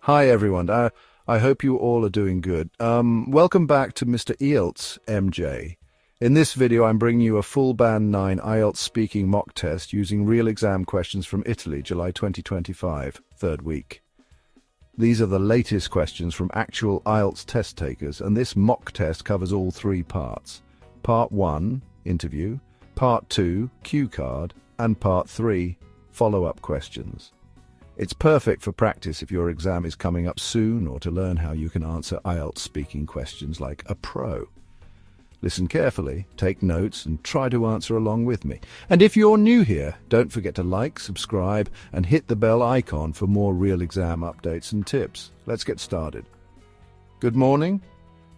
Hi everyone. I hope you all are doing good. Welcome back to Mr. IELTS MJ. In this video, I'm bringing you a full Band 9 IELTS Speaking Mock Test using real exam questions from Italy, July 2025, third week. These are the latest questions from actual IELTS test takers, and this mock test covers all three parts. Part 1, interview, Part 2, cue card, and Part 3, follow-up questions. It's perfect for practice if your exam is coming up soon or to learn how you can answer IELTS speaking questions like a pro. Listen carefully, take notes, and try to answer along with me. And if you're new here, don't forget to like, subscribe, and hit the bell icon for more real exam updates and tips. Let's get started. Good morning.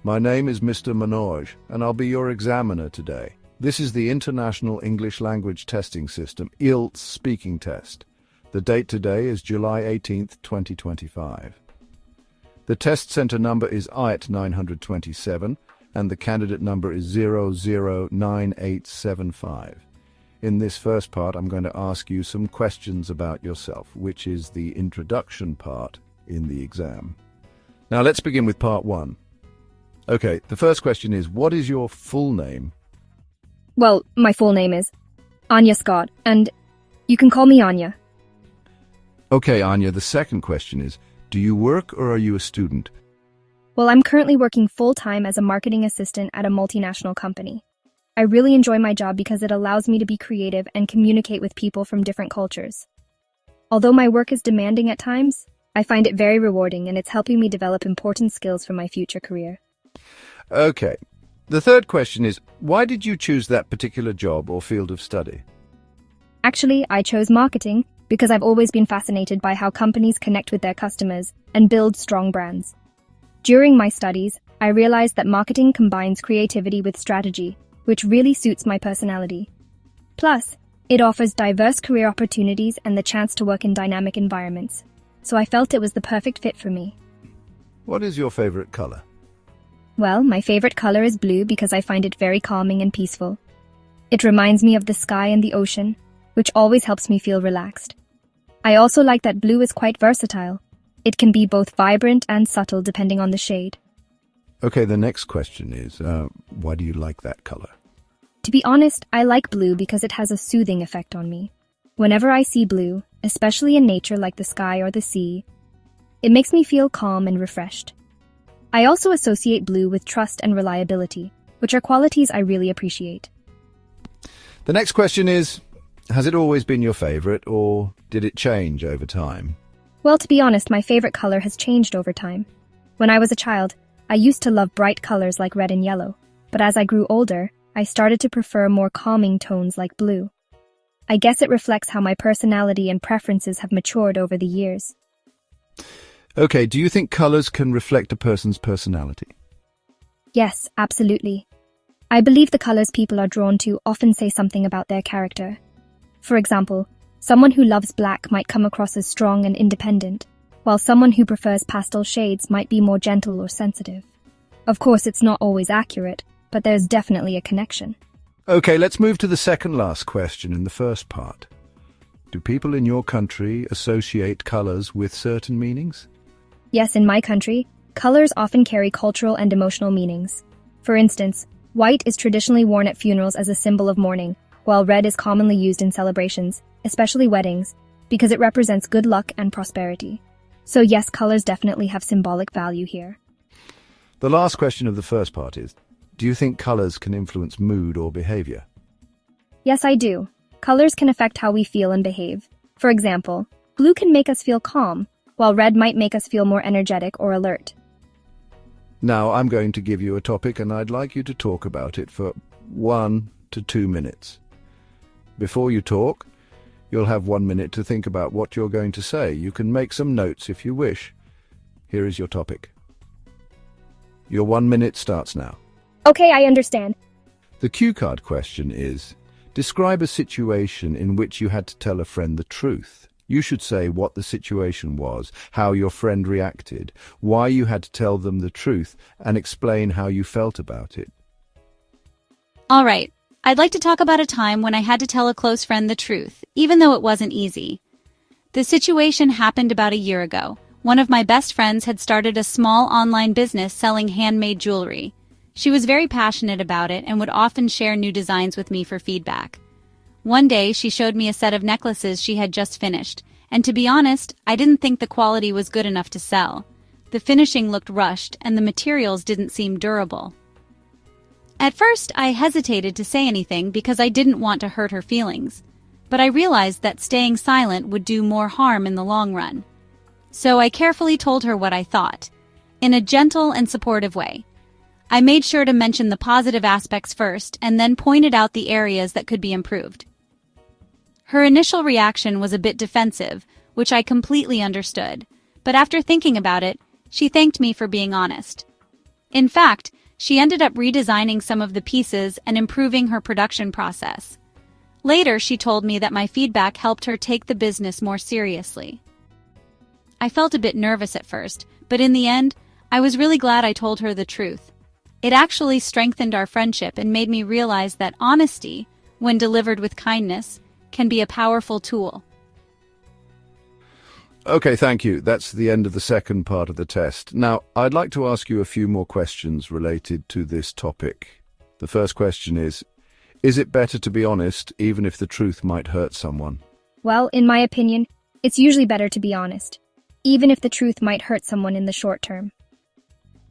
My name is Mr. Manoj, and I'll be your examiner today. This is the International English Language Testing System, IELTS Speaking Test. The date today is July 18th, 2025. The test center number is IELTS 927 and the candidate number is 009875. In this first part, I'm going to ask you some questions about yourself, which is the introduction part in the exam. Now let's begin with part 1. Okay, the first question is, what is your full name? Well, my full name is Anya Scott, and you can call me Anya. Okay, Anya, the second question is, do you work or are you a student? Well, I'm currently working full-time as a marketing assistant at a multinational company. I really enjoy my job because it allows me to be creative and communicate with people from different cultures. Although my work is demanding at times, I find it very rewarding and it's helping me develop important skills for my future career. Okay, the third question is, why did you choose that particular job or field of study? Actually, I chose marketing because I've always been fascinated by how companies connect with their customers and build strong brands. During my studies, I realized that marketing combines creativity with strategy, which really suits my personality. Plus, it offers diverse career opportunities and the chance to work in dynamic environments, so I felt it was the perfect fit for me. What is your favorite color? Well, my favorite color is blue because I find it very calming and peaceful. It reminds me of the sky and the ocean, which always helps me feel relaxed. I also like that blue is quite versatile. It can be both vibrant and subtle depending on the shade. Okay, the next question is, why do you like that color? To be honest, I like blue because it has a soothing effect on me. Whenever I see blue, especially in nature like the sky or the sea, it makes me feel calm and refreshed. I also associate blue with trust and reliability, which are qualities I really appreciate. The next question is, has it always been your favorite or did it change over time? Well, to be honest, my favorite color has changed over time. When I was a child, I used to love bright colors like red and yellow, but as I grew older, I started to prefer more calming tones like blue. I guess it reflects how my personality and preferences have matured over the years. Okay, do you think colors can reflect a person's personality? Yes, absolutely. I believe the colors people are drawn to often say something about their character. For example, someone who loves black might come across as strong and independent, while someone who prefers pastel shades might be more gentle or sensitive. Of course, it's not always accurate, but there's definitely a connection. Okay, let's move to the second last question in the first part. Do people in your country associate colors with certain meanings? Yes, in my country, colors often carry cultural and emotional meanings. For instance, white is traditionally worn at funerals as a symbol of mourning, while red is commonly used in celebrations, especially weddings, because it represents good luck and prosperity. So yes, colors definitely have symbolic value here. The last question of the first part is, do you think colors can influence mood or behavior? Yes, I do. Colors can affect how we feel and behave. For example, blue can make us feel calm, while red might make us feel more energetic or alert. Now I'm going to give you a topic and I'd like you to talk about it for 1 to 2 minutes. Before you talk, you'll have 1 minute to think about what you're going to say. You can make some notes if you wish. Here is your topic. Your 1 minute starts now. Okay, I understand. The cue card question is, describe a situation in which you had to tell a friend the truth. You should say what the situation was, how your friend reacted, why you had to tell them the truth, and explain how you felt about it. All right. I'd like to talk about a time when I had to tell a close friend the truth, even though it wasn't easy. The situation happened about a year ago, one of my best friends had started a small online business selling handmade jewelry. She was very passionate about it and would often share new designs with me for feedback. One day, she showed me a set of necklaces she had just finished, and to be honest, I didn't think the quality was good enough to sell. The finishing looked rushed, and the materials didn't seem durable. At first, I hesitated to say anything because I didn't want to hurt her feelings, but I realized that staying silent would do more harm in the long run. So I carefully told her what I thought, in a gentle and supportive way. I made sure to mention the positive aspects first and then pointed out the areas that could be improved. Her initial reaction was a bit defensive, which I completely understood, but after thinking about it, she thanked me for being honest. In fact, she ended up redesigning some of the pieces and improving her production process. Later, she told me that my feedback helped her take the business more seriously. I felt a bit nervous at first, but in the end, I was really glad I told her the truth. It actually strengthened our friendship and made me realize that honesty, when delivered with kindness, can be a powerful tool. Okay, thank you. That's the end of the second part of the test. Now, I'd like to ask you a few more questions related to this topic. The first question is it better to be honest even if the truth might hurt someone? Well, in my opinion, it's usually better to be honest, even if the truth might hurt someone in the short term.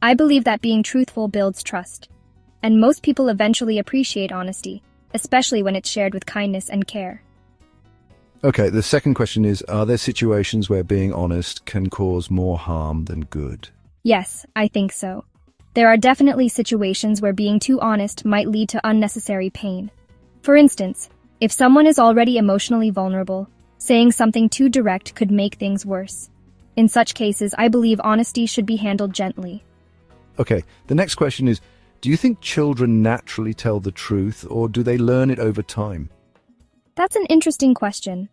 I believe that being truthful builds trust, and most people eventually appreciate honesty, especially when it's shared with kindness and care. Okay, the second question is, are there situations where being honest can cause more harm than good? Yes, I think so. There are definitely situations where being too honest might lead to unnecessary pain. For instance, if someone is already emotionally vulnerable, saying something too direct could make things worse. In such cases, I believe honesty should be handled gently. Okay, the next question is, do you think children naturally tell the truth, or do they learn it over time? That's an interesting question.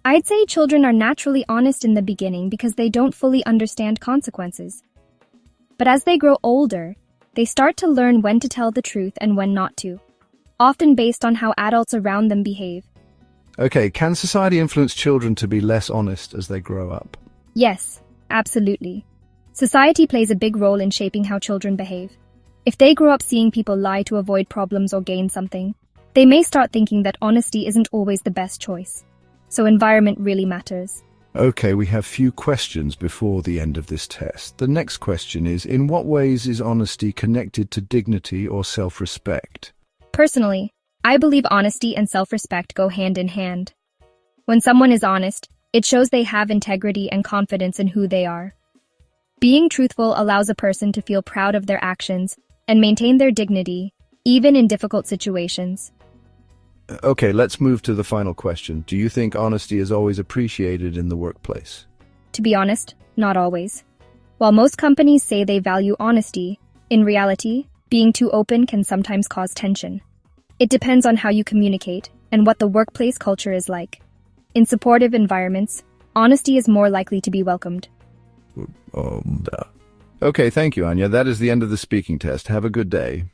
I'd say children are naturally honest in the beginning because they don't fully understand consequences. But as they grow older, they start to learn when to tell the truth and when not to, often based on how adults around them behave. Okay, can society influence children to be less honest as they grow up? Yes, absolutely. Society plays a big role in shaping how children behave. If they grow up seeing people lie to avoid problems or gain something, they may start thinking that honesty isn't always the best choice. So environment really matters. Okay, we have few questions before the end of this test. The next question is, in what ways is honesty connected to dignity or self-respect? Personally, I believe honesty and self-respect go hand in hand. When someone is honest, it shows they have integrity and confidence in who they are. Being truthful allows a person to feel proud of their actions and maintain their dignity, even in difficult situations. Okay, let's move to the final question. Do you think honesty is always appreciated in the workplace? To be honest, not always. While most companies say they value honesty, in reality, being too open can sometimes cause tension. It depends on how you communicate and what the workplace culture is like. In supportive environments, honesty is more likely to be welcomed. Okay, thank you, Anya. That is the end of the speaking test. Have a good day.